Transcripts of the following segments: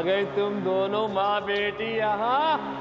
गए तुम दोनों माँ बेटी यहाँ।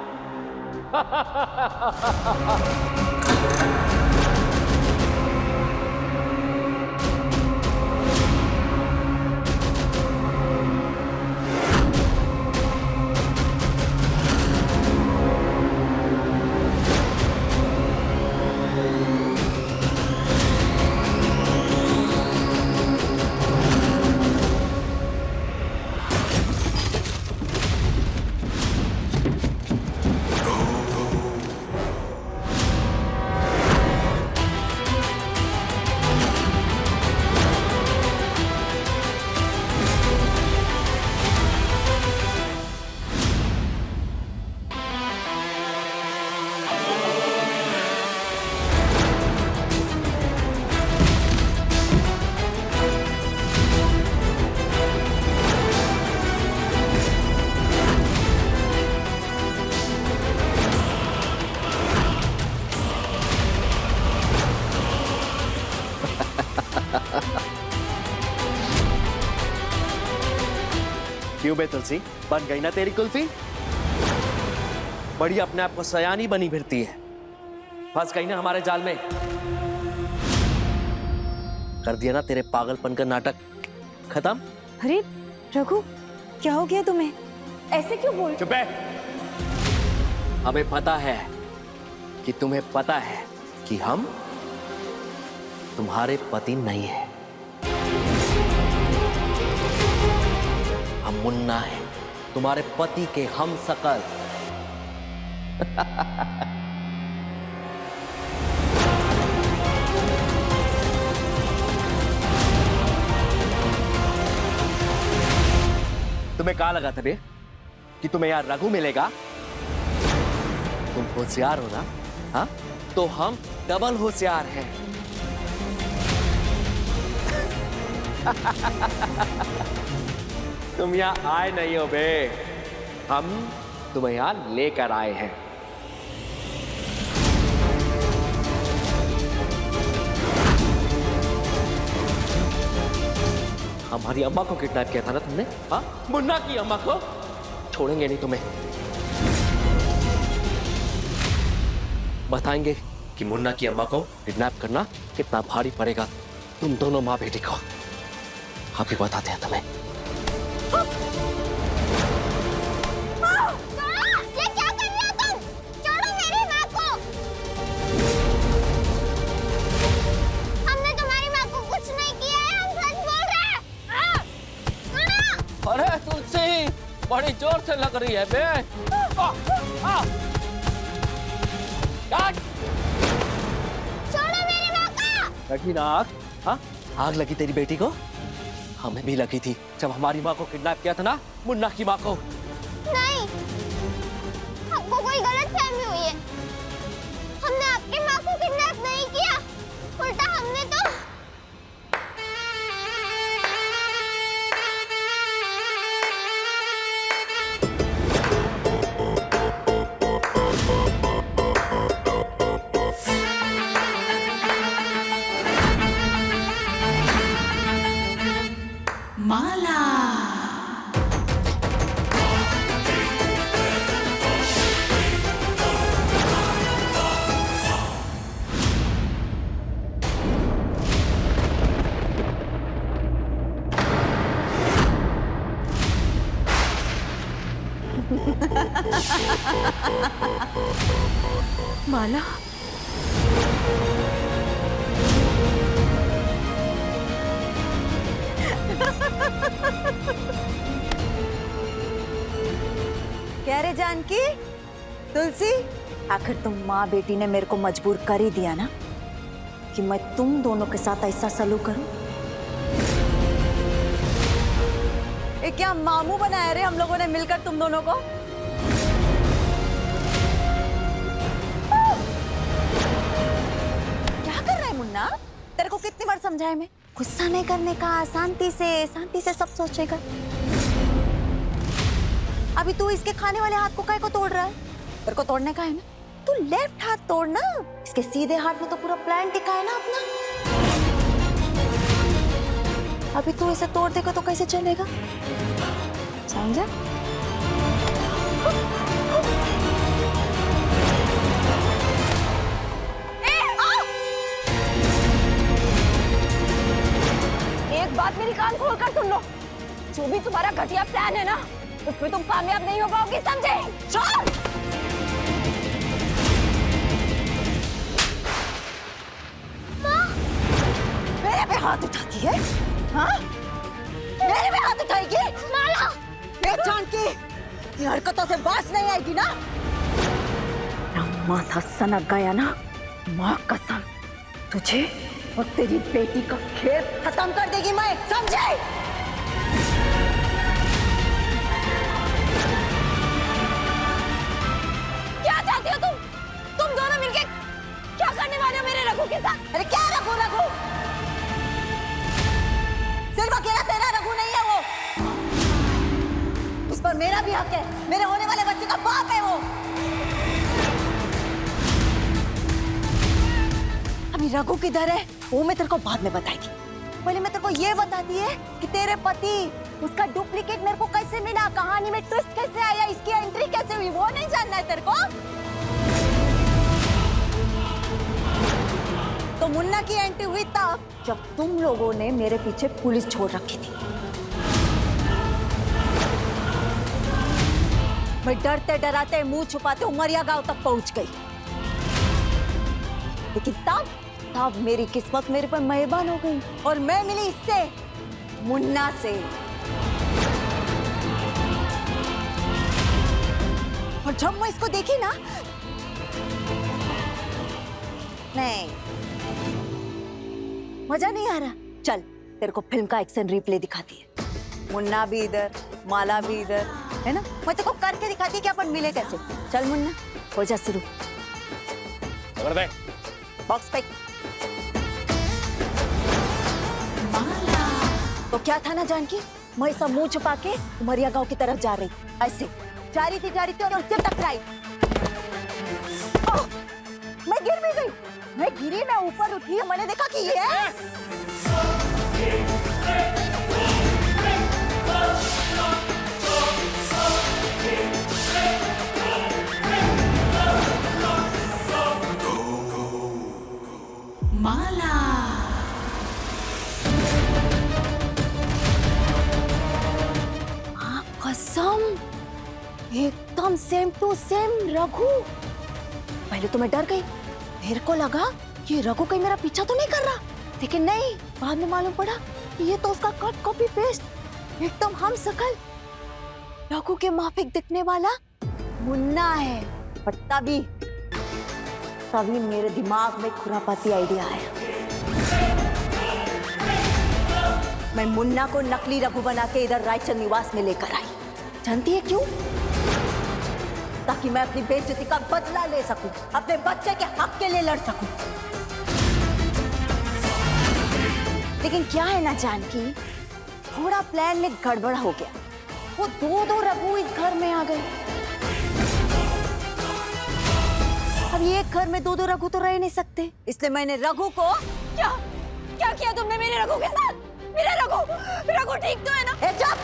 क्यों बे तुलसी, बन गई ना तेरी कुल्फी? बड़ी अपने आप को सयानी बनी फिरती है। फंस गई ना हमारे जाल में। कर दिया ना तेरे पागलपन का नाटक खत्म। अरे रघु, क्या हो गया तुम्हें? ऐसे क्यों बोल? चुप है। हमें पता है कि तुम्हें पता है कि हम तुम्हारे पति नहीं हैं। हम मुन्ना हैं, तुम्हारे पति के हम सकल। तुम्हें कहा लगा था बे कि तुम्हें यार रघु मिलेगा? तुम होशियार हो ना? हाँ, तो हम डबल होशियार हैं। तुम यहाँ आए नहीं हो बे, हम तुम्हें यहाँ लेकर आए हैं। हमारी अम्मा को किडनैप किया था ना तुमने? हाँ, मुन्ना की अम्मा को। छोड़ेंगे नहीं तुम्हें। बताएंगे कि मुन्ना की अम्मा को किडनैप करना कितना भारी पड़ेगा तुम दोनों माँ बेटी को। अभी बताते हैं तुम्हें। ये क्या कर रहे हो तुम? छोड़ो मेरी माँ को। हमने तुम्हारी माँ को कुछ नहीं किया है, हम सच बोल रहे हैं। अरे तुलसी, बड़ी जोर से लग रही है बे। छोड़ो मेरी माँ को। लगी ना आग? हाँ, आग लगी तेरी बेटी को? हमें भी लगी थी जब हमारी माँ को किडनैप किया था ना, मुन्ना की माँ को। नहीं, आपको कोई गलतफहमी हुई है। हमने आपकी माँ को किडनैप नहीं किया, उल्टा हमने तो माला। माला, क्या रे जानकी, तुलसी, आखिर तुम माँ बेटी ने मेरे को मजबूर कर ही दिया ना कि मैं तुम दोनों के साथ ऐसा सलूक करूं। ये क्या मामू बनाया रे हम लोगों ने मिलकर तुम दोनों को? क्या कर रहा है मुन्ना? तेरे को कितनी बार समझाया मैं, गुस्सा नहीं करने का, शांति से सब सोचेगा। अभी तू इसके खाने वाले हाथ को काहे को तोड़ रहा है? तेरे को तोड़ने का है ना, तू लेफ्ट हाथ तोड़ ना। इसके सीधे हाथ में तो पूरा प्लान टिका है ना अपना। अभी तू इसे तोड़ देगा तो कैसे चलेगा? समझा? बात मेरी कान खोल कर सुन लो। जो भी तुम्हारा घटिया प्लान है ना, उसमें तुम कामयाब नहीं हो पाओगी, समझे? चल। मेरे पे हाथ उठाती है? हाँ? मेरे पे हाथ उठाएगी? माला! ये जानकी, ये हरकतों से बाज नहीं आएगी ना? माथा सनक गया ना, माँ कसम, तुझे और तेरी बेटी का खेल खत्म कर देगी मैं, समझे? क्या चाहती हो तुम? तुम दोनों मिलके क्या करने वाले हो मेरे रघु के साथ? अरे क्या रघु? रघु सिर्फ अकेला तेरा रघु नहीं है वो, उस पर मेरा भी हक है, मेरे होने वाले बच्चे का बाप है वो। अभी रघु किधर है वो मैं तेरे को बाद में बताएगी। पहले मैं तेरे को ये बताती है कि तेरे पति, उसका डुप्लीकेट मेरे को कैसे मिला, कहानी में ट्विस्ट कैसे आया, इसकी एंट्री कैसे हुई, वो नहीं जानना है तेरे को? तो मुन्ना की एंट्री हुई तब जब तुम लोगों ने मेरे पीछे पुलिस छोड़ रखी थी। मैं डरते डराते मुंह छुपाते उमरिया गांव तक पहुंच गई, लेकिन तब मेरी किस्मत मेरे पर मेहरबान हो गई और मैं मिली इससे, मुन्ना से। और जब मैं इसको देखी ना, नहीं मजा नहीं आ रहा। चल तेरे को फिल्म का एक्शन रिप्ले दिखाती है, मुन्ना भी इधर, माला भी इधर, है ना? मैं तेरे को करके दिखाती है कि अपन मिले कैसे। चल मुन्ना, हो जा शुरू। बॉक्स पे तो क्या था ना जानकी, मैं सब मुंह छुपा के उमरिया गांव की तरफ जा रही, ऐसे जा रही थी और उससे टकराई। मैं गिर भी गई, मैं गिरी, मैं ऊपर उठी, मैंने देखा कि ये माला। कसम, एकदम सेम टू सेम रघु। पहले तो मैं डर गई, मेरे को लगा कि रघु कहीं मेरा पीछा तो नहीं कर रहा, लेकिन नहीं, बाद में मालूम पड़ा कि ये तो उसका कट कॉपी पेस्ट एकदम हम शकल रघु के माफिक दिखने वाला मुन्ना है। पर तभी मेरे दिमाग में खुरापाती आइडिया आया। मैं मुन्ना को नकली रघु बना के इधर रायचंद निवास में लेकर आई। जानती है क्यों? ताकि मैं अपनी बेइज्जती का बदला ले सकूं, अपने बच्चे के हक के लिए लड़ सकूं। लेकिन क्या है ना जानकी, थोड़ा प्लान में गड़बड़ हो गया। वो दो रघु इस घर में आ गए। अब एक घर में दो रघु तो रह नहीं सकते, इसलिए मैंने रघु को क्या किया तुमने मेरे रघु के साथ? मेरा रघु ठीक तो है ना? ए चुप!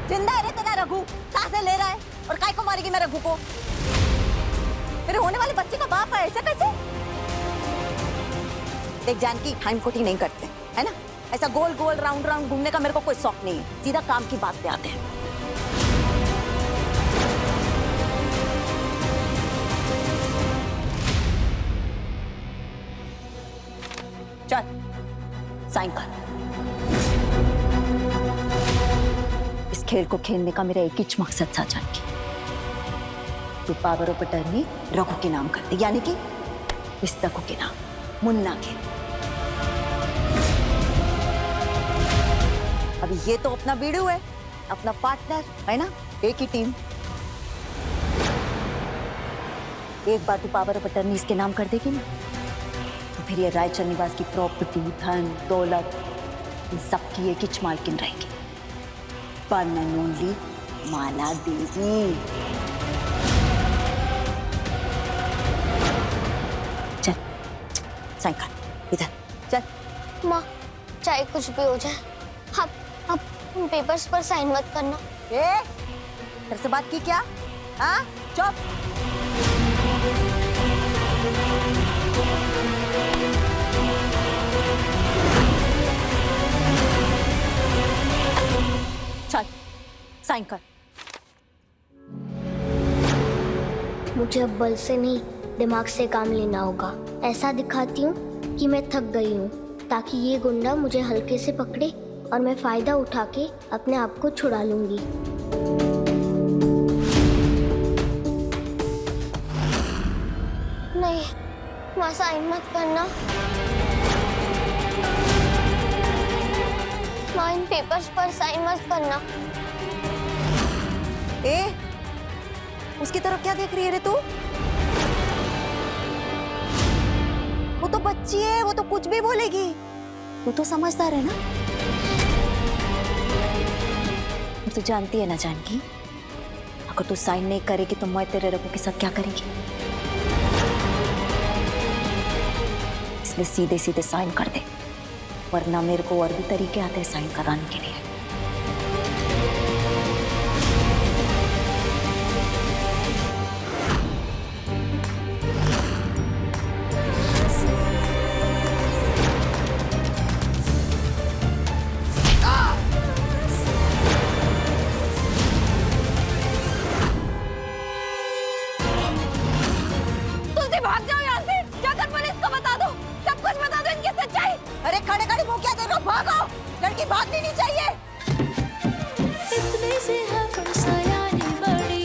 जिंदा है रे तेरा रघु, सांसें ले रहा है, और काय को मारेगी मैं रघु को? मेरे होने वाले बच्चे का बाप है, ऐसा कैसे? देख जानकी, टाइम खोटी नहीं करते, है ना? ऐसा गोल गोल राउंड राउंड घूमने का मेरे को कोई शौक नहीं है, सीधा काम की बात पे आते हैं। चल साइन कर। इस खेल को खेलने का मेरा एक ही मकसद था जानकी, तू पावर ऑफ अटर्नी रघु के नाम कर दे, यानी कि इस रघु के नाम, मुन्ना के। अभी ये तो अपना बीड़ू है, अपना पार्टनर है ना, एक ही टीम। एक बार तू पावर ऑफ अटर्नी इसके नाम कर देगी ना, तो फिर ये रायचंद निवास की प्रॉपर्टी, धन दौलत, इन सबकी एक ही मालकिन रहेगी, वन एंड ओनली माला देवी। चल साइन कर, इधर चल। माँ, चाहे कुछ भी हो जाए, अब तुम पेपर्स पर साइन मत करना। तेरे से बात की क्या? हाँ, चुप। साइन कर। मुझे अब बल से नहीं दिमाग से काम लेना होगा। ऐसा दिखाती हूँ कि मैं थक गई हूँ ताकि ये गुंडा मुझे हल्के से पकड़े और मैं फायदा उठा के अपने आप को छुड़ा लूंगी। नहीं माँ, साइन मत करना। माँ, इन पेपर्स पर साइन मत करना। ए, उसकी तरफ क्या देख रही है रे तू? वो तो बच्ची है, वो तो कुछ भी बोलेगी। तू तो समझदार है ना? तू जानती है ना जानकी, अगर तू साइन नहीं करेगी तो मैं तेरे रघु के साथ क्या करेगी? इसलिए सीधे सीधे साइन कर दे, वरना मेरे को और भी तरीके आते हैं साइन कराने के लिए। भाग जाओ यहाँ से, जाकर पुलिस को बता दो, सब कुछ बता दो इनकी सच्चाई। अरे खड़े खड़े मुंह क्या देख रहे हो? भागो, लड़की भागनी नहीं चाहिए। इतने से है फरसायानी बड़ी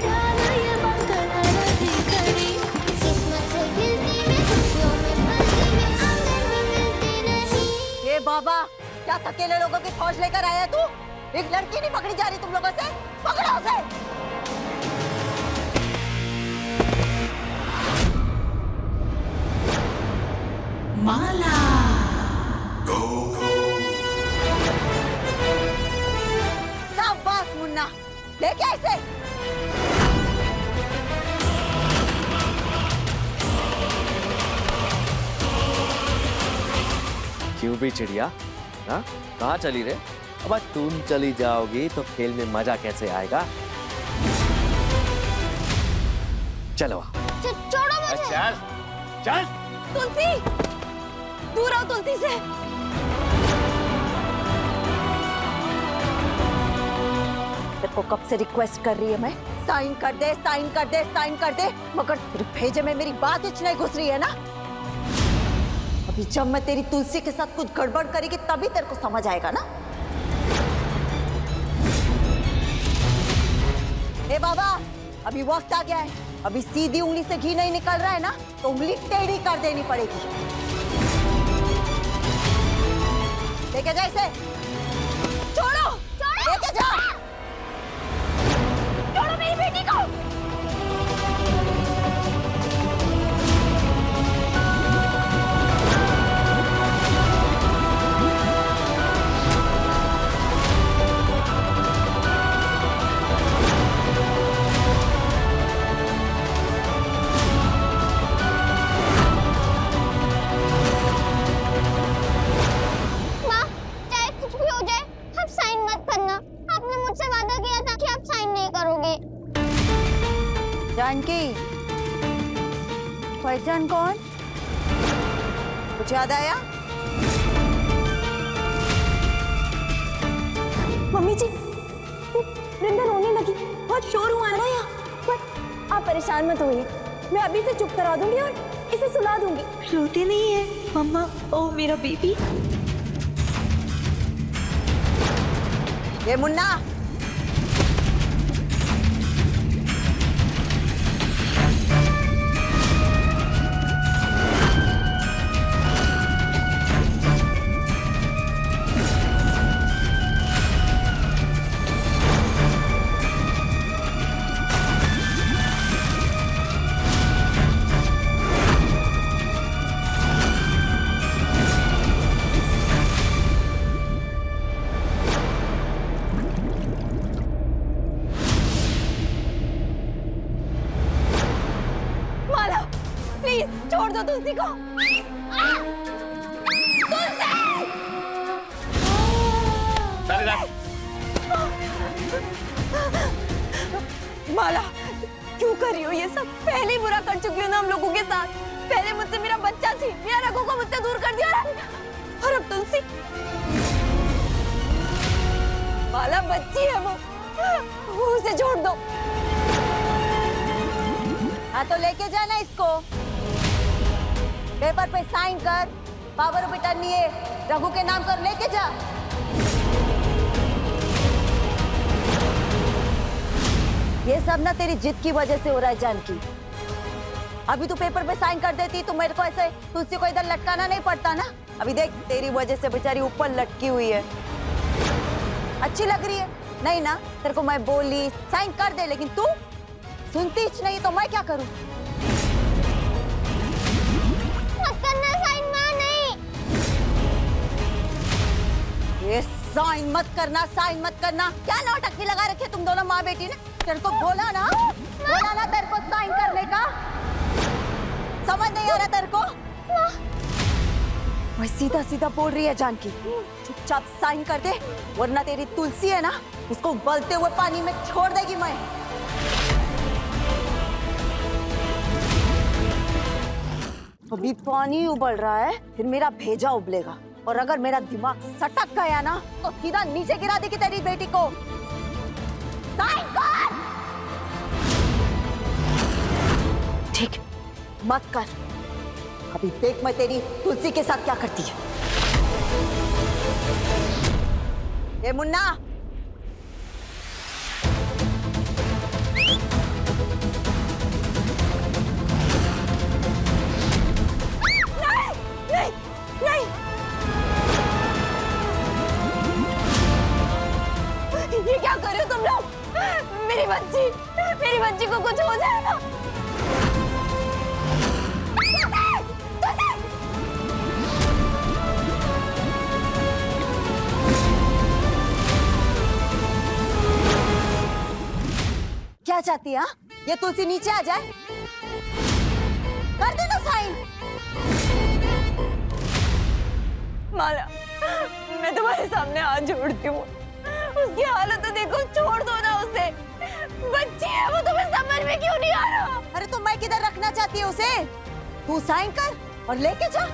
ढाल ये मंगल आरती करी। किस्मत से गिरती में खुशियों में भरती में आंगन में मिलती नहीं। ये बाबा, क्या अकेले लोगों की फौज लेकर आया तू? एक लड़की नहीं पकड़ी जा रही तुम लोगों से? पकड़ो उसे। माला शाबाश मुन्ना, लेके ऐसे। क्यों भी चिड़िया? हाँ, कहाँ चली रे? अब आज तुम चली जाओगी तो खेल में मजा कैसे आएगा? चलो छोड़ो मुझे। चल चल। तुलसी, दूर आओ तुलसी से। तेरे को कब से रिक्वेस्ट कर रही है मैं, साइन कर दे, साइन कर दे, साइन कर दे, मगर तेरे भेजे में मेरी बात इच नहीं घुस रही है ना। अभी जब मैं तेरी तुलसी के साथ कुछ गड़बड़ करेगी तभी तेरे को समझ आएगा ना। ए बाबा, अभी वक्त आ गया है। अभी सीधी उंगली से घी नहीं निकल रहा है ना, तो उंगली टेढ़ी कर देनी पड़ेगी। लेके जा इसे। छोड़ो, लेके जा। छोड़ो मेरी बेटी को। माँ, चाहे कुछ भी हो जाए, आप साइन मत करना। आपने मुझसे वादा किया था कि आप साइन नहीं करोगे। जानकी, पहचान कौन? कुछ याद आया? मम्मी जी, वृंदा रोने लगी, बहुत शोर हुआ ना यहाँ। पर आप परेशान मत होइए, मैं अभी से चुप करा दूंगी और इसे सुला दूंगी। रोती नहीं है मम्मा, ओ मेरा बेबी। ये मुन्ना, माला, प्लीज छोड़ दो तुलसी को। माला, क्यों कर रही हो ये सब? पहले ही बुरा कर चुकी हूँ ना हम लोगों के साथ। पहले मुझसे मेरा बच्चा थी, मेरा रघु को मुझसे दूर कर दिया और अब तुलसी। माला बच्ची है वो, उसे छोड़ दो। हाँ तो लेके जाना इसको, पेपर पे साइन कर, पावर ऑफ अटर्नी है रघु के नाम कर, लेके जा। ये सब ना तेरी जिद की वजह से हो रहा है जानकी। अभी तू पेपर पे साइन कर देती तो मेरे को ऐसे तुलसी को इधर लटकाना नहीं पड़ता ना। अभी देख तेरी वजह से बेचारी ऊपर लटकी हुई है। अच्छी लग रही है नहीं ना? तेरे को मैं बोली साइन कर दे, लेकिन तू सुनती ही नहीं, तो मैं क्या करूं? मत करना साइन, मां नहीं। ये साइन मत करना, साइन मत करना, क्या नौटंकी लगा रखे तुम दोनों माँ बेटी ने? तेरे को बोला ना तेरे को साइन करने का, समझ नहीं आ रहा तेरे को? मैं सीधा सीधा बोल रही है जानकी, चुपचाप साइन कर दे, वरना तेरी तुलसी है ना, उसको उबलते हुए पानी में छोड़ देगी मैं। अभी पानी उबल रहा है, फिर मेरा भेजा उबलेगा, और अगर मेरा दिमाग सटक गया ना तो सीधा नीचे गिरा देगी तेरी बेटी को। साइन कर। ठीक, मत कर। अभी देख मैं तेरी तुलसी के साथ क्या करती है। ये मुन्ना, नहीं, नहीं, ये क्या कर रहे हो तुम लोग? मेरी बच्ची को कुछ हो जाएगा। क्या चाहती है? ये तुलसी नीचे आ जाए? कर दे ना साइन। माला, मैं तुम्हारे सामने हाथ जोड़ती हूँ, उसकी हालत तो देखो, छोड़ दो ना उसे। बच्ची है वो, तुम्हें समझ में क्यों नहीं आ रहा? अरे तो मैं किधर रखना चाहती हूँ उसे? तू साइन कर और लेके जा।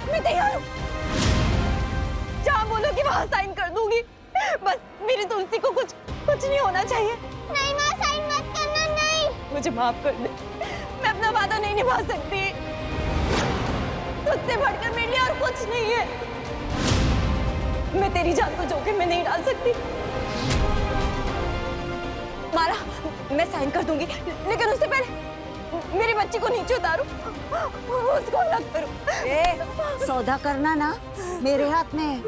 मैं तैयार हूँ, जहाँ बोलोगी वहाँ साइन कर दूंगी। बस मेरी तुलसी को कुछ नहीं होना चाहिए। नहीं माँ, साइन मत करना, नहीं। मुझे माफ कर दे, मैं अपना वादा नहीं निभा सकती। तुझसे बढ़कर मेरे लिए और कुछ नहीं है। मैं तेरी जान को जोखिम में नहीं डाल सकती। माला, मैं साइन कर दूंगी, लेकिन उससे पहले मेरी बच्ची को नीचे उतारो, उसको अलग करो। सौदा करना ना मेरे हाथ में है,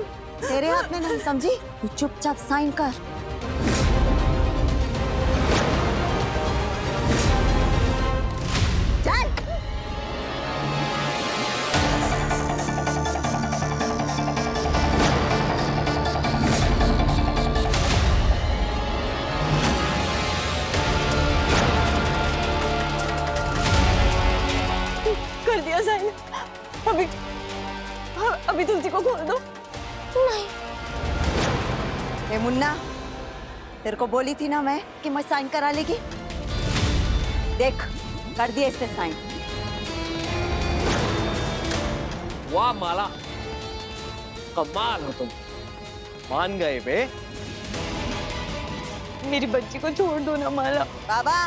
तेरे हाथ में नहीं, समझी? तू चुपचाप साइन कर। चल। कर दिया साइन। अभी तुलसी को खोल दो। नहीं। ए मुन्ना, तेरे को बोली थी ना मैं कि मैं साइन करा लेगी। देख, कर दिया इससे साइन। वाह माला, कमाल हो तुम, मान गए बे। मेरी बच्ची को छोड़ दो ना माला। बाबा,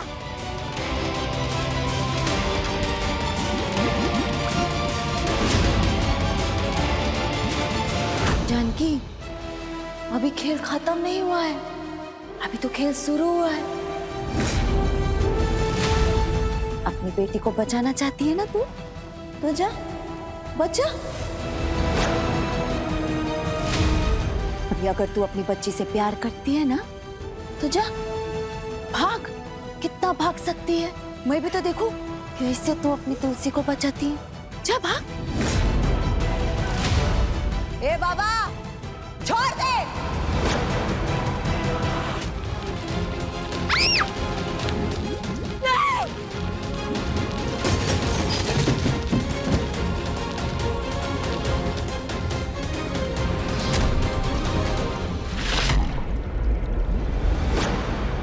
जानकी, अभी खेल खत्म नहीं हुआ है, अभी तो खेल शुरू हुआ है। अपनी बेटी को बचाना चाहती है ना तू? तो जा, बचा। अभी अगर तू अपनी बच्ची से प्यार करती है ना, तो जा, भाग। कितना भाग सकती है? मैं भी तो देखूं कि इससे तू अपनी तुलसी को बचाती है। जा, भाग। ए बाबा, छोड़ दे। नहीं।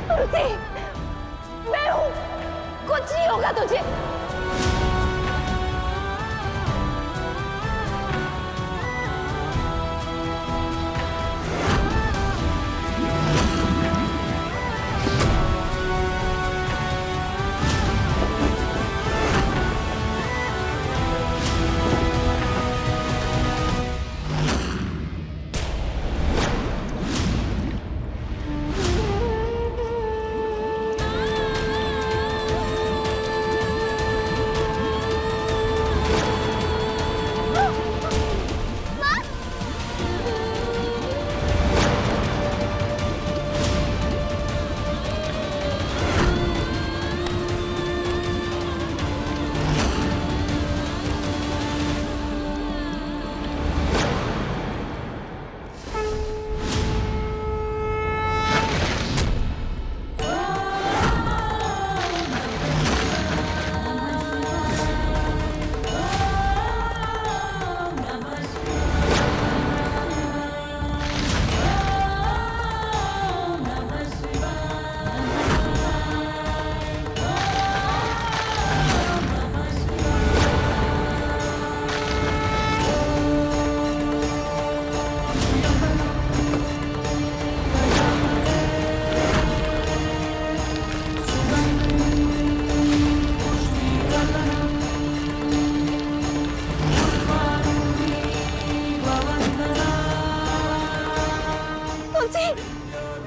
तुलसी, मैं हूं, कुछ नहीं होगा तुझे।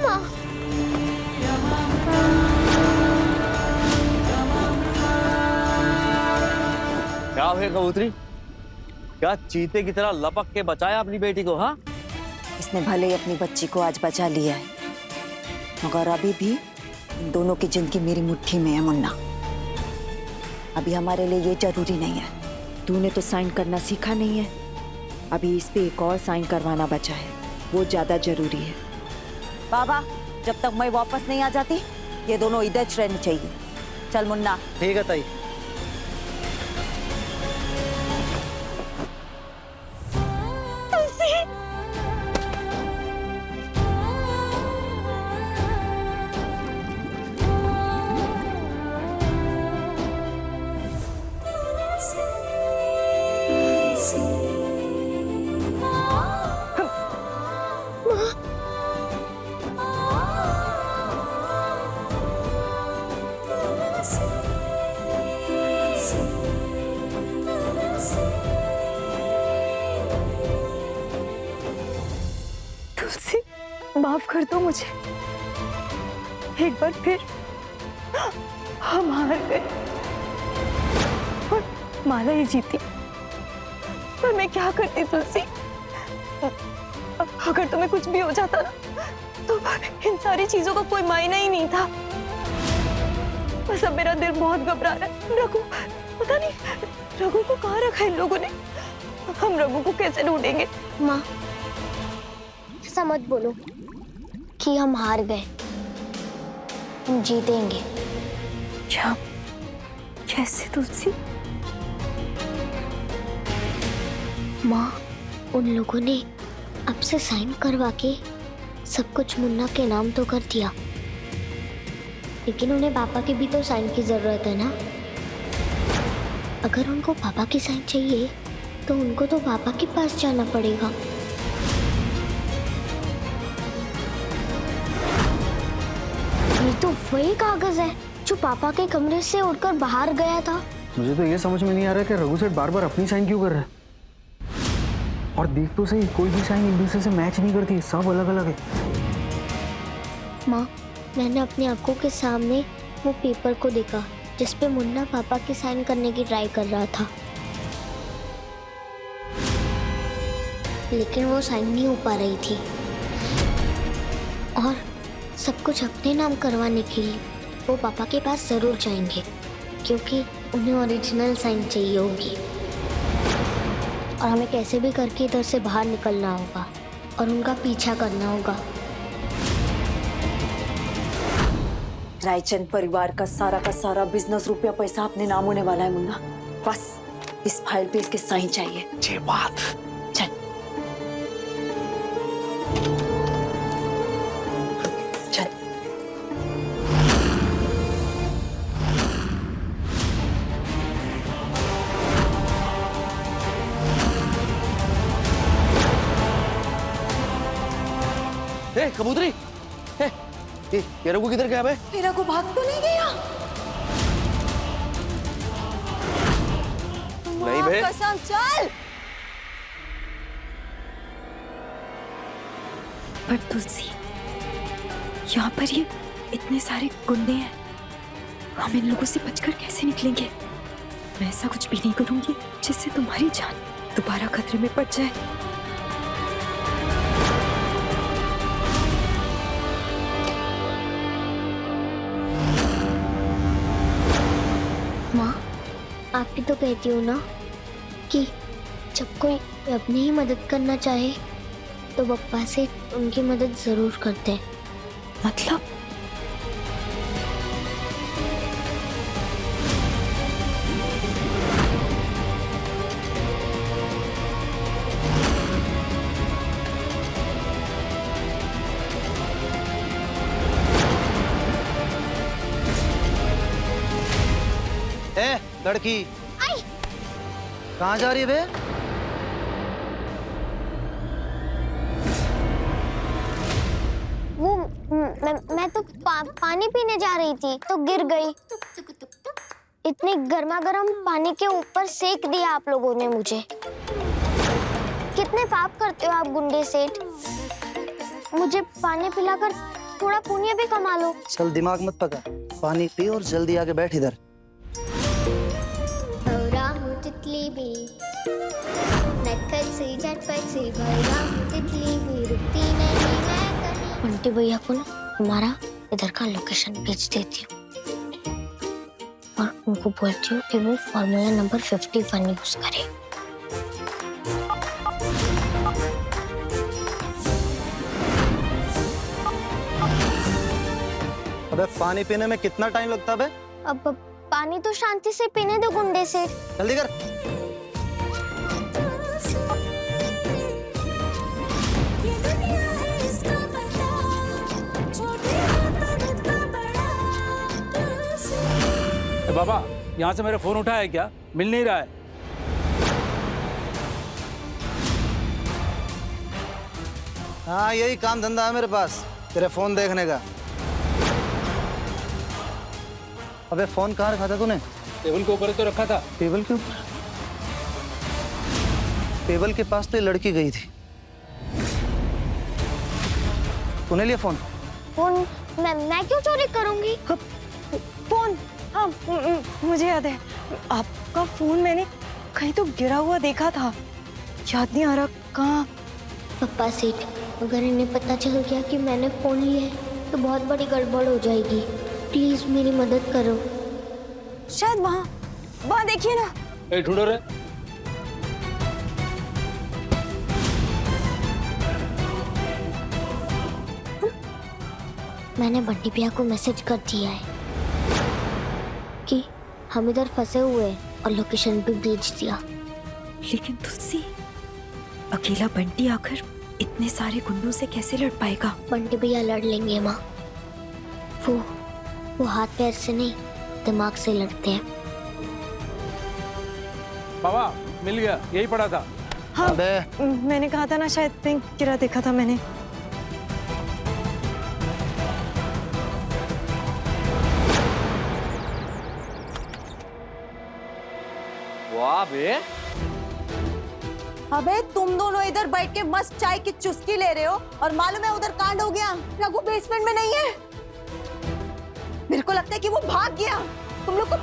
माँ क्या हुआ कबूतरी? क्या चीते की तरह लपक के बचाया अपनी बेटी को? हाँ, इसने भले ही अपनी बच्ची को आज बचा लिया है, मगर अभी भी इन दोनों की जिंदगी मेरी मुट्ठी में है मुन्ना। अभी हमारे लिए ये जरूरी नहीं है। तूने तो साइन करना सीखा नहीं है, अभी इस पे एक और साइन करवाना बचा है, वो ज्यादा जरूरी है। बाबा, जब तक मैं वापस नहीं आ जाती ये दोनों इधर रहनी चाहिए। चल मुन्ना। ठीक है ताई। तुलसी, माफ कर दो मुझे। एक बार फिर हम हार गए और माला ही जीती। पर मैं क्या करती तुलसी? अगर तुम्हें कुछ भी हो जाता ना तो इन सारी चीजों का कोई मायना ही नहीं था। बस अब मेरा दिल बहुत घबरा रहा है। रघु, पता नहीं रघु को कहाँ रखा इन लोगों ने। हम रघु को कैसे ढूंढेंगे? माँ ऐसा मत बोलो कि हम हार गए, हम जीतेंगे। क्या? कैसे तुलसी? माँ, उन लोगों ने आपसे साइन करवा के सब कुछ मुन्ना के नाम तो कर दिया, लेकिन उन्हें पापा की भी तो साइन की जरूरत है ना। अगर उनको पापा की साइन चाहिए तो उनको तो पापा के पास जाना पड़ेगा। ये तो वही कागज है जो पापा के कमरे से उड़कर बाहर गया था। मुझे तो ये समझ में नहीं आ रहा कि रघु सेठ बार बार अपनी साइन क्यों कर रहा है। और देख तो सही, कोई भी साइन एक दूसरे से मैच नहीं करती, सब अलग अलग है। माँ, मैंने अपनी आंखों के सामने वो पेपर को देखा जिसपे मुन्ना पापा की साइन करने की ट्राई कर रहा था, लेकिन वो साइन नहीं हो पा रही थी। और सब कुछ अपने नाम करवाने के लिए वो पापा के पास जरूर जाएंगे, क्योंकि उन्हें ओरिजिनल साइन चाहिए होगी। और हमें कैसे भी करके इधर से बाहर निकलना होगा और उनका पीछा करना होगा। रायचंद परिवार का सारा बिजनेस रुपया पैसा अपने नाम होने वाला है मुन्ना। बस इस फाइल पे इसके साइन चाहिए। ये बात। चल चल। ए कबूतरी, ये रघु किधर गया बे? मेरा को भाग तो नहीं गया? नहीं बे। कसम, चल। पर तुलसी, यहाँ पर ये इतने सारे गुंडे हैं, हम इन लोगों से बचकर कैसे निकलेंगे? मैं ऐसा कुछ भी नहीं करूंगी जिससे तुम्हारी जान दोबारा खतरे में पड़ जाए। माँ, आप भी तो कहती हो ना कि जब कोई अपनी ही मदद करना चाहे तो पप्पा से उनकी मदद जरूर करते हैं। मतलब? ए लड़की, कहाँ जा रही है बे? वो मैं तो पानी पीने जा रही थी तो गिर गई। इतने गर्मा गर्म पानी के ऊपर सेक दिया आप लोगों ने मुझे। कितने पाप करते हो आप गुंडे सेठ, मुझे पानी पिलाकर थोड़ा पुण्य भी कमा लो। चल दिमाग मत पका, पानी पी और जल्दी आके बैठ इधर। भौरा हूँ तितली भी, नटखट सी झटपट सी भौरा हूँ तितली भी, रुकती नहीं मैं कहीं। बंटी भैया को ना हमारा इधर का लोकेशन भेज देती हूँ और उनको बोलती हूँ कि वो फॉर्मूला नंबर 51 यूज करे। अबे पानी पीने में कितना टाइम लगता है बे? अब पानी तो शांति से पीने दो गुंडे से। जल्दी कर। बाबा यहाँ से मेरा फोन उठा है क्या? मिल नहीं रहा है। हाँ यही काम धंधा है मेरे पास, तेरे फोन देखने का। अबे फोन कहाँ रखा था तूने? टेबल के ऊपर तो रखा था। टेबल के ऊपर? टेबल के पास तो ये लड़की गई थी। तूने लिया फोन? फोन मैं क्यों चोरी करूंगी? फोन, हाँ मुझे याद है, आपका फोन मैंने कहीं तो गिरा हुआ देखा था, याद नहीं आ रहा कहाँ। पप्पा सेठ, अगर इन्हें पता चल गया कि मैंने फोन लिया है तो बहुत बड़ी गड़बड़ हो जाएगी। प्लीज मेरी मदद करो। शायद वहाँ देखिए ना। ढूंढो रे। मैंने बंटी भैया को मैसेज कर दिया है कि हम इधर फंसे हुए हैं और लोकेशन भी भेज दिया। लेकिन तुलसी, अकेला बंटी आकर इतने सारे गुंडों से कैसे लड़ पाएगा? बंटी भैया लड़ लेंगे माँ। वो हाथ पैर से नहीं, दिमाग से लड़ते हैं। बाबा मिल गया, यही पड़ा था। हाँ अबे मैंने कहा था ना, शायद पिंक गिरा देखा था मैंने। वाह बे, अबे तुम दोनों इधर बैठ के मस्त चाय की चुस्की ले रहे हो और मालूम है उधर कांड हो गया। रघु बेसमेंट में नहीं है। मेरे को लगता है कि वो भाग गया। तुम लोग को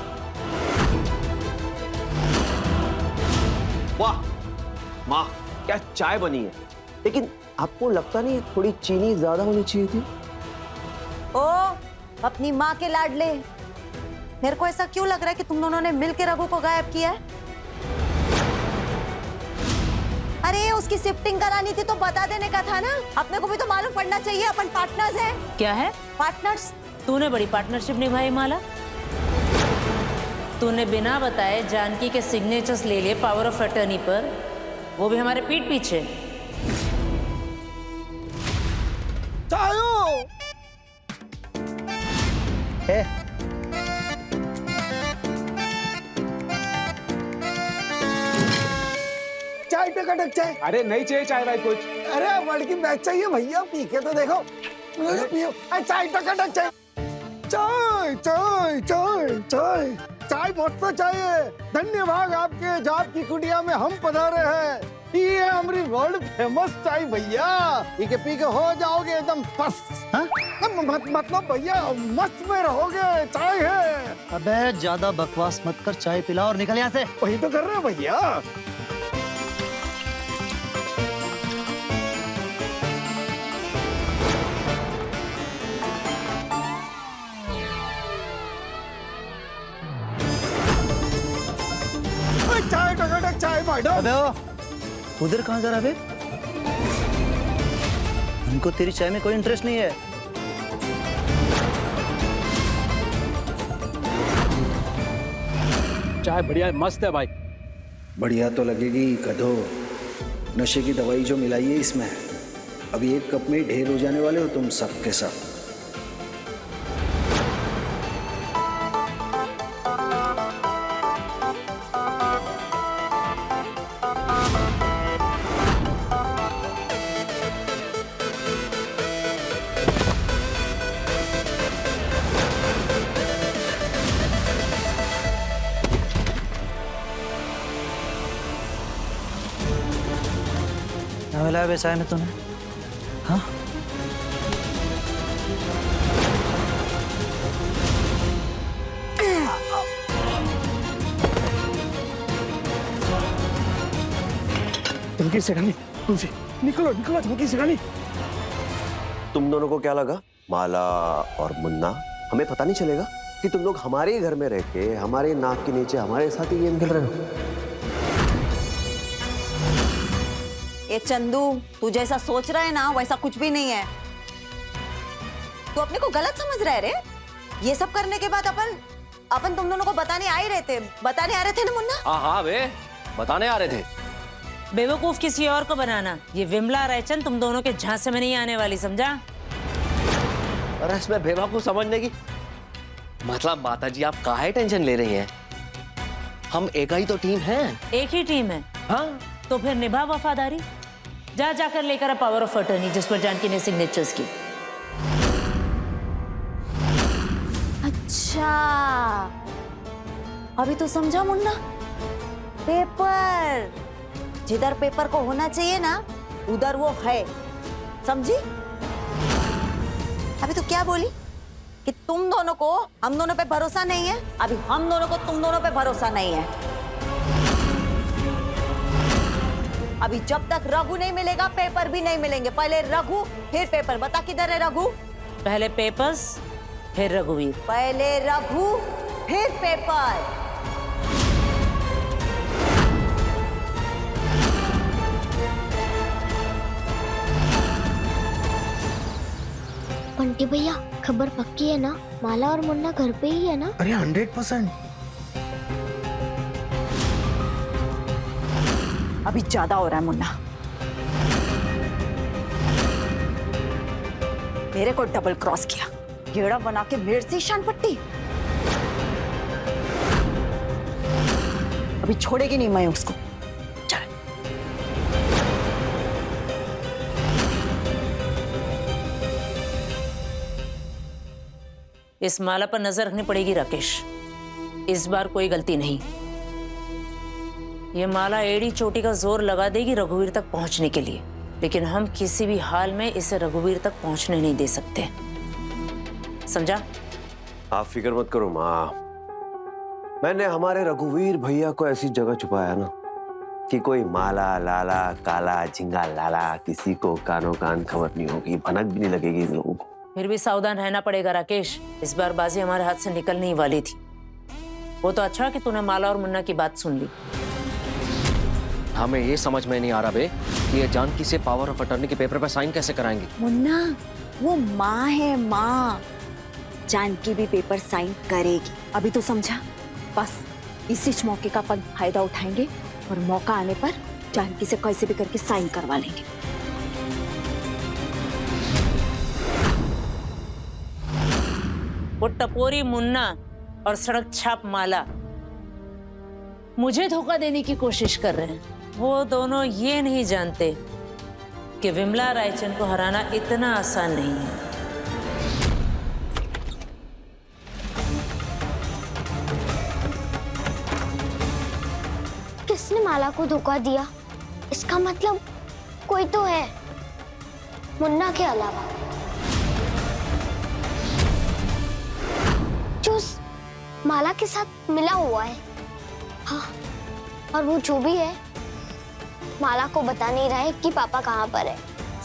वाह माँ, क्या चाय बनी है। लेकिन आपको लगता नहीं थोड़ी चीनी ज्यादा होनी चाहिए थी? ओ अपनी माँ के लाडले, मेरे को ऐसा क्यों लग रहा है कि तुम दोनों ने मिलकर रघु को गायब किया है? अरे उसकी शिफ्टिंग करानी थी तो बता देने का था ना। अपने को भी तो मालूम पड़ना चाहिए, अपन पार्टनर्स हैं। क्या है? पार्टनर्स। तूने बड़ी पार्टनरशिप निभाई माला। तूने बिना बताए जानकी के सिग्नेचर्स ले लिए पावर ऑफ अटर्नी पर, वो भी हमारे पीठ पीछे। चाय टकाटक चाय। अरे नहीं चाहिए चाय भाई कुछ। अरे वर्ल्ड की बैग चाहिए भैया, पी के तो देखो। पियो चाय टकाटक चाय। चाय चाय चाय चाय चाय मस्त चाहिए। धन्यवाद आपके, जो आपकी कुटिया में हम पधारे हैं। ये हमारी वर्ल्ड फेमस चाय भैया, ये पी के हो जाओगे एकदम फर्स्ट। मतलब भैया मस्त में रहोगे, चाय है। अबे ज्यादा बकवास मत कर, चाय पिला और निकल यहाँ से। वही तो कर रहे हैं भैया। चाय टकाटक चाय मैडम। अबे उधर कहाँ जा रहा है? हमको तेरी चाय में कोई इंटरेस्ट नहीं है। चाय बढ़िया है, मस्त है भाई। बढ़िया तो लगेगी गधो, नशे की दवाई जो मिलाई है इसमें। अभी एक कप में ढेर हो जाने वाले हो तुम सब के सब। क्या मिला है चाय में तूने? हाँ झांकी सेठानी, तुलसी निकलो निकलो झांकी सेठानी। तुम दोनों को क्या लगा, माला और मुन्ना हमें पता नहीं चलेगा कि तुम लोग हमारे ही घर में रह के हमारे नाक के नीचे हमारे साथ ही गेम खेल रहे हो? ये चंदू, तू जैसा सोच रहा है ना वैसा कुछ भी नहीं है। तू अपने को गलत समझ रहा है रे। ये सब करने के बाद अपन तुम दोनों को बताने आ रहे थे ना मुन्ना? हाँ बे, बताने आ रहे थे। बेवकूफ किसी और को बनाना, ये विमला रायचंद तुम दोनों के झांसे में नहीं आने वाली, समझा? अरे इसमें बेवकूफ समझने की मतलब माताजी आप काहे टेंशन ले रही हैं? हम एक ही तो टीम है। एक ही टीम है? हाँ। तो फिर निभा वफादारी। जाकर लेकर आ पावर ऑफ अटर्नी जिस पर जानकी ने सिग्नेचर्स की। अच्छा, अभी तो समझा मुन्ना। पेपर, जिधर पेपर को होना चाहिए ना उधर वो है, समझी? अभी तो क्या बोली कि तुम दोनों को हम दोनों पे भरोसा नहीं है। अभी हम दोनों को तुम दोनों पे भरोसा नहीं है। अभी जब तक रघु नहीं मिलेगा पेपर भी नहीं मिलेंगे। पहले रघु फिर पेपर। बता किधर है रघु? पहले पेपर्स फिर रघुवीर। पहले रघु फिर पेपर। बंटी भैया, खबर पक्की है ना? माला और मुन्ना घर पे ही है ना? अरे 100%। अभी ज्यादा हो रहा है मुन्ना। मेरे को डबल क्रॉस किया, गेड़ा बना के मेरे से शान पट्टी। अभी छोड़ेगी नहीं मैं उसको। चल। इस माला पर नजर रखनी पड़ेगी राकेश। इस बार कोई गलती नहीं। ये माला एड़ी चोटी का जोर लगा देगी रघुवीर तक पहुंचने के लिए, लेकिन हम किसी भी हाल में इसे रघुवीर तक पहुंचने नहीं दे सकते, समझा? आप फिक्र मत करो माँ। मैंने हमारे रघुवीर भैया को ऐसी जगह छुपाया ना कि कोई माला लाला काला झिंगा लाला किसी को कानो कान खबर नहीं होगी, भनक भी नहीं लगेगी इन लोगों को। फिर भी सावधान रहना पड़ेगा राकेश। इस बार बाजी हमारे हाथ से निकलने ही वाली थी। वो तो अच्छा कि तूने माला और मुन्ना की बात सुन ली। हमें ये समझ में नहीं आ रहा बे कि ये जानकी से पावर ऑफ अटर्नी के पेपर पर साइन कैसे कराएंगे? मुन्ना, वो माँ है माँ। जानकी भी पेपर साइन करेगी। अभी तो समझा? बस इसी मौके का अपन फायदा उठाएंगे और मौका आने पर जानकी से कैसे भी करके साइन करवा लेंगे। वो टपोरी मुन्ना और सड़क छाप माला मुझे धोखा देने की कोशिश कर रहे हैं। वो दोनों ये नहीं जानते कि विमला रायचंद को हराना इतना आसान नहीं है। किसने माला को धोखा दिया? इसका मतलब कोई तो है मुन्ना के अलावा, जो माला के साथ मिला हुआ है। हाँ, और वो जो भी है माला को बता नहीं रहा है कि पापा कहाँ पर है।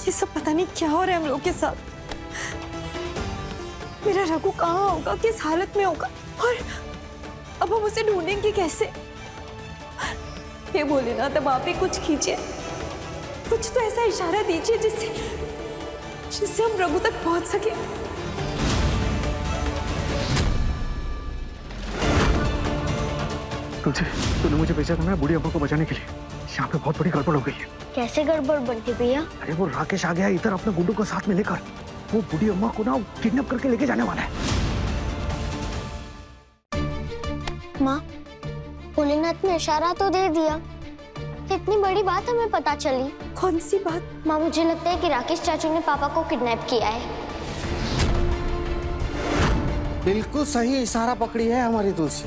ये सब पता नहीं क्या हो रहा है हम लोग के साथ। मेरा रघु कहाँ होगा, किस हालत में होगा, और अब हम उसे ढूंढेंगे कैसे? ये बोले ना, तब आप ही कुछ कीजिए, कुछ तो ऐसा इशारा दीजिए जिससे हम रघु तक पहुंच सके। तूने मुझे भेजा था ना बूढ़ी अम्मा को बचाने के लिए। यहाँ पे बहुत बड़ी गड़बड़ हो गई है। कैसे गड़बड़ बंटी भैया? अरे वो राकेश आ गया इधर अपने गुंडों को साथ में लेकर। वो बूढ़ी अम्मा को ना किडनैप करके लेके जाने वाला है। माँ, भोलेनाथ ने इशारा तो दे दिया, इतनी बड़ी बात हमें पता चली। कौन सी बात? माँ, मुझे लगता है कि राकेश चाचू ने पापा को किडनैप किया है। बिल्कुल सही इशारा पकड़ी है हमारी तुलसी।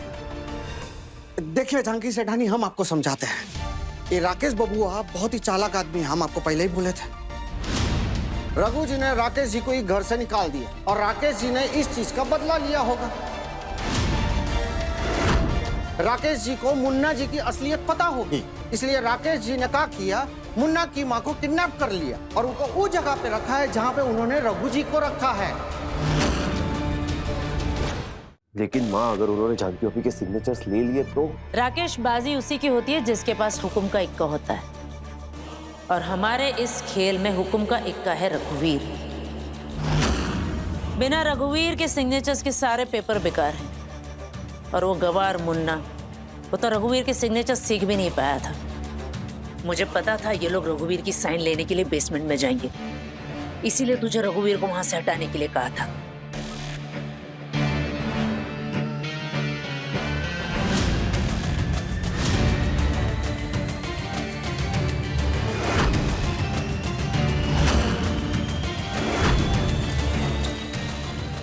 देखिए झांकी सेठानी, हम आपको समझाते हैं। ये राकेश बबुआ बहुत ही चालाक आदमी है, हम आपको पहले ही बोले थे। रघु जी ने राकेश जी को ही घर से निकाल दिया और राकेश जी ने इस चीज का बदला लिया होगा। राकेश जी को मुन्ना जी की असलियत पता होगी, इसलिए राकेश जी ने क्या किया मुन्ना की माँ को किडनैप कर लिया और उनको उस जगह पे रखा है जहाँ पे उन्होंने रघु जी को रखा है। लेकिन माँ, अगर उन्होंने जानकी भाभी के सिग्नेचर्स ले लिए तो? राकेश, बाजी उसी की होती है जिसके पास हुक्म का इक्का होता है, और हमारे इस खेल में हुक्म का इक्का है रघुवीर। बिना रघुवीर के सिग्नेचर्स के सारे पेपर बेकार हैं, और वो गवार मुन्ना, वो तो रघुवीर के सिग्नेचर सीख भी नहीं पाया था। मुझे पता था ये लोग रघुवीर की साइन लेने के लिए बेसमेंट में जाएंगे, इसीलिए तुझे रघुवीर को वहां से हटाने के लिए कहा था।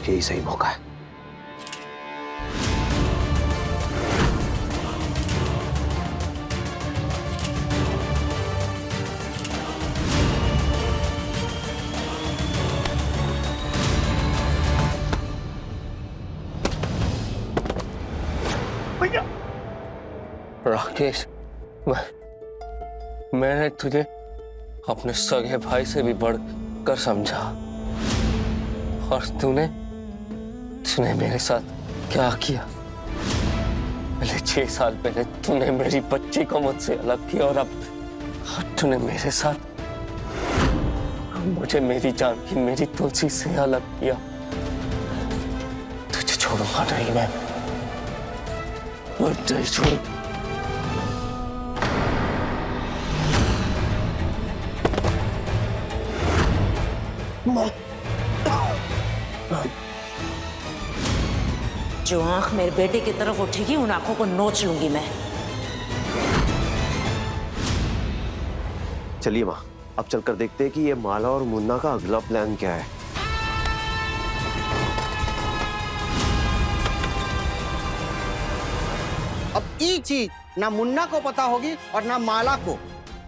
यही सही मौका है। राकेश, मैंने तुझे अपने सगे भाई से भी बढ़कर समझा, और तूने मेरे साथ क्या किया? पहले 6 साल पहले तूने मेरी बच्ची को मुझसे अलग किया, और अब तूने मेरे साथ मुझे मेरी जानकी, मेरी तुलसी से अलग किया। तुझे छोड़ूंगा नहीं मैं, नहीं छोड़ूंगा। जो आंख मेरे बेटे की तरफ उठेगी उन आंखों को नोच लूंगी मैं। चलिए माँ, अब चलकर देखते हैं कि ये माला और मुन्ना का अगला प्लान क्या है। अब ये चीज ना मुन्ना को पता होगी और ना माला को।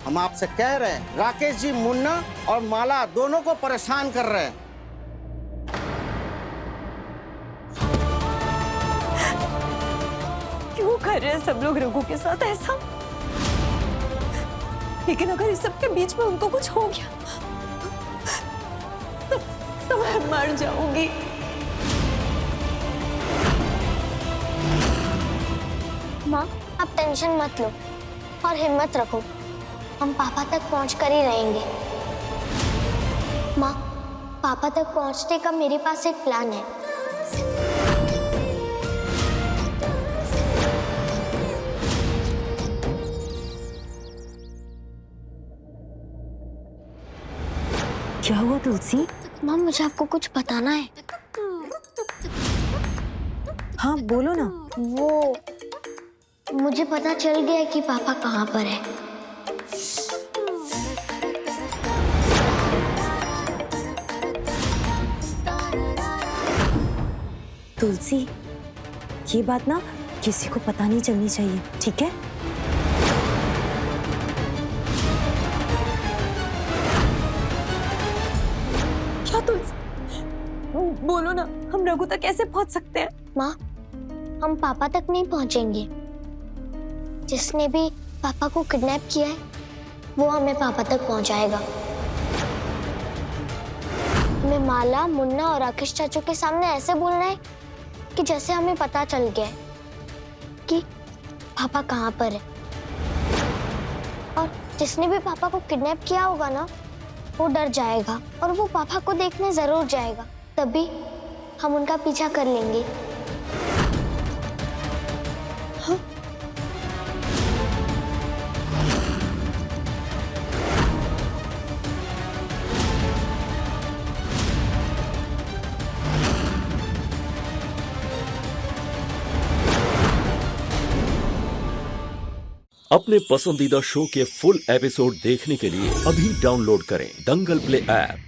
हम आपसे कह रहे हैं, राकेश जी मुन्ना और माला दोनों को परेशान कर रहे हैं। क्यों कर रहे हैं सब लोग रघु के साथ ऐसा? लेकिन अगर इस सब के बीच में उनको कुछ हो गया तो मैं मर जाऊंगी। माँ, आप टेंशन मत लो और हिम्मत रखो, हम पापा तक पहुँच कर ही रहेंगे। माँ, पापा तक पहुँचने का मेरे पास एक प्लान है। क्या हुआ तुलसी? माँ, मुझे आपको कुछ बताना है। हाँ बोलो ना। वो मुझे पता चल गया है कि पापा कहाँ पर है। तुलसी, ये बात ना किसी को पता नहीं चलनी चाहिए, ठीक है? क्या तुलसी? बोलो ना, हम रघु तक कैसे पहुंच सकते हैं? माँ, हम पापा तक नहीं पहुंचेंगे। जिसने भी पापा को किडनैप किया है वो हमें पापा तक पहुंचाएगा। हमें माला, मुन्ना और राकेश चाचू के सामने ऐसे बोलना है कि जैसे हमें पता चल गया है कि पापा कहाँ पर है। और जिसने भी पापा को किडनैप किया होगा ना, वो डर जाएगा और वो पापा को देखने जरूर जाएगा। तभी हम उनका पीछा कर लेंगे। हाँ? अपने पसंदीदा शो के फुल एपिसोड देखने के लिए अभी डाउनलोड करें दंगल प्ले ऐप।